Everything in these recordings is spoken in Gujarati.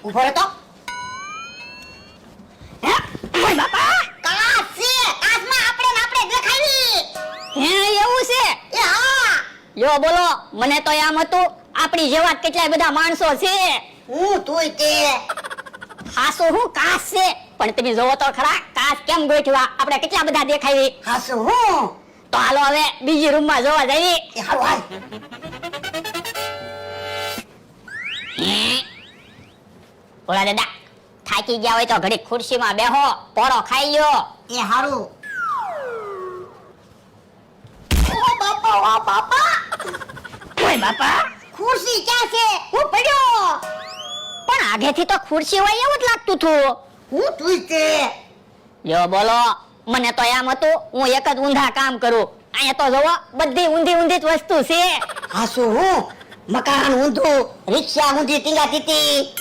ઉભો રહે તો. હે ઓય બાપા કાચ છે, કાચમાં આપણે દેખાવી. હે એવું છે? એ હા, યો બોલો, મને તો એમ હતું આપણી જેવા જ કેટલાય બધા માણસો છે. હું તુંય તે. હાસો હું કાચ છે, પણ તમે જોવો તો ખરા કાચ કેમ ગોઠવા, આપણે કેટલા બધા દેખાવી. હાસુ હું. તો હાલો હવે બીજી રૂમમાં જોવા જઈએ. એ હારું હાલ. ઓલા દાદા થાકી ગયા હોય તો ઘડી ખુરશીમાં બેહો, પોરો ખાઈ લ્યો. એ હારું. ઓ બાપા. ઓય બાપા, ખુરશી ક્યાં છે? હું પડ્યો. પણ આગેથી તો ખુરશી હોય એવું જ લાગતું હતું. હું તુંય તે. યો બોલો, મને તો એમ હતું હું એક જ ઊંધા કામ કરું. અહીંયા તો જોવો બધી ઊંધી જ વસ્તુ છે. હાસુ હું. મકાન ઊંધું, રિક્ષા ઊંધી ટીંગાતીતી.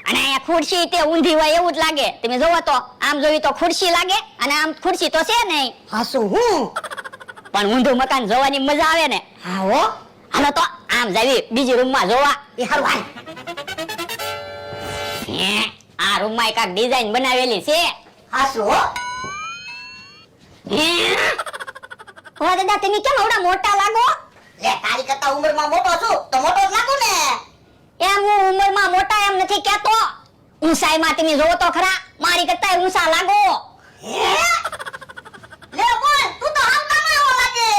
અને અહીંયા ખુરશી તે ઊંધી હોય એવું જ લાગે. તમે જોવો તો આમ જોઈ તો ખુરશી લાગે, અને આમ ખુરશી તો છે નહીં. હાસુ હું. પણ ઊંધું મકાન જોવાની મજા આવે ને. હા હો. હાલો તો આમ જાવી બીજી રૂમમાં જોવા. એ હારું હાલ. હે, આ રૂમમાં કાંઈક ડિઝાઇન બનાવેલી છે. હાસુ હો. હે, ઓલા દાદા તમે કેમ આવડા મોટા લાગો? લે તારી કરતા ઉંમરમાં મોટો છું તો મોટો જ લાગુ ને. એમ હું ઉંમરમાં મોટા એમ નથી કહેતો. ઊંચાઈમાં તમે જોવો તો ખરા, મારી કરતા ઊંચા લાગો. હે? લે બોલ, તું તો આમ કામ આવો લાગે.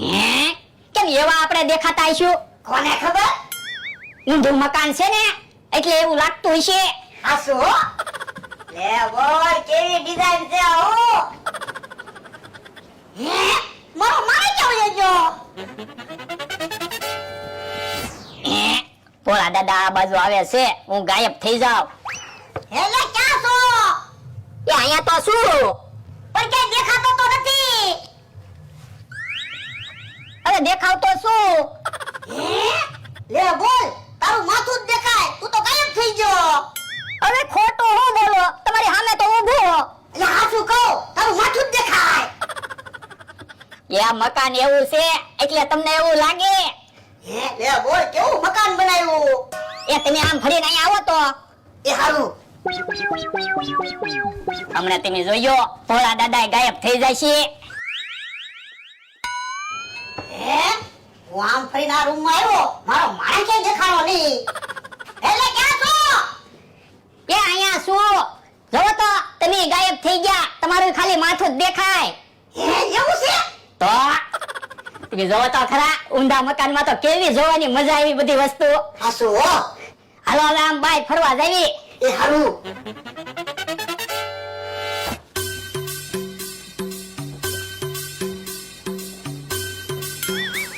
હે, કેમ એવા આપણે દેખાતા હશું? કોને ખબર? ઊંધું મકાન છે ને એટલે એવું લાગતું હશે. હાસુ હો. લે બોલ, કેવી ડિઝાઇન છે હો. હે? મારે કેવો લેજો. ભોળા દાદા આ બાજુ આવે છે, હું ગાયબ થઈ જાઉં. હે લે ક્યાં છો? એ અહીંયા તો શું? પણ ક્યાંય દેખાતો તો નથી. અરે દેખાવ તો શું? હે? લે બોલ, તારું માથું જ દેખાય, તું તો ગાયબ થઈ ગયો. અરે ખોટું હું બોલો, તમારી સામે તો ઊભો. એટલે હાસુ કહું, તારું માથું જ દેખાય. એ આ મકાન એવું છે એટલે તમને એવું લાગે. હે લે બોલ, કેવું મકાન બનાવ્યું. એ તમે આમ ફરીને અહીંયા આવો તો. એ હારું. હમણાં તમે જોયો ભોળા દાદા ગાયબ થઈ જાય છે. હે? હું આમ ફરીને આ રૂમમાં આવ્યો, મારો માણસ ક્યાંય દેખાણો નહીં. એટલે ક્યાં છો? એ અહીંયા શું? જોવો તો તમે ગાયબ થઈ ગયા, તમારું ખાલી માથું જ દેખાય. હે એવું છે? તો તમે જોવો તો ખરા, ઊંધા મકાનમાં તો કેવી જોવાની મજા આવી બધી વસ્તુ. હાસુ હો. હાલો હવે આમ બાય ફરવા જાવી. એ હારું.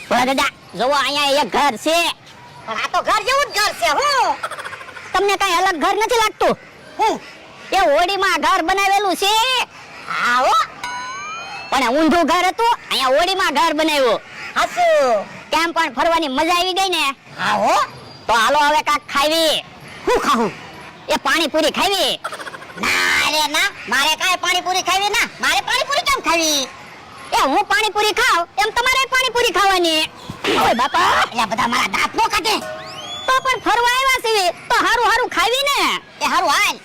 ભોળા દાદા જોવો અહીંયા એક ઘર છે. પણ આ તો ઘર જેવું જ ઘર છે. હું તમને કઈ અલગ ઘર નથી લાગતું? હું એ ઓડીમાં ઘર બનાવેલું છે. હા હો. પણ ઊંધું ઘર હતું, અહીંયા ઓડીમાં ઘર બનાવ્યું. હાસુ. કેમ પણ ફરવાની મજા આવી ગઈ ને. હા હો. તો હાલો હવે કાક ખાવી. હું ખાવું? એ પાણીપુરી ખાવી. ના રે ના, મારે કાંઈ પાણીપુરી ખાવી ના. મારે પાણીપુરી કેમ ખાવી? એ હું પાણીપુરી ખાવ એમ તમારે પાણીપુરી ખાવાની. ઓય બાપા, એટલે બધા મારા દાંત નો કાઢે. તો પણ ફરવા આવ્યા છીએ તો હારું હારું ખાવી ને. એ હારું હાલ.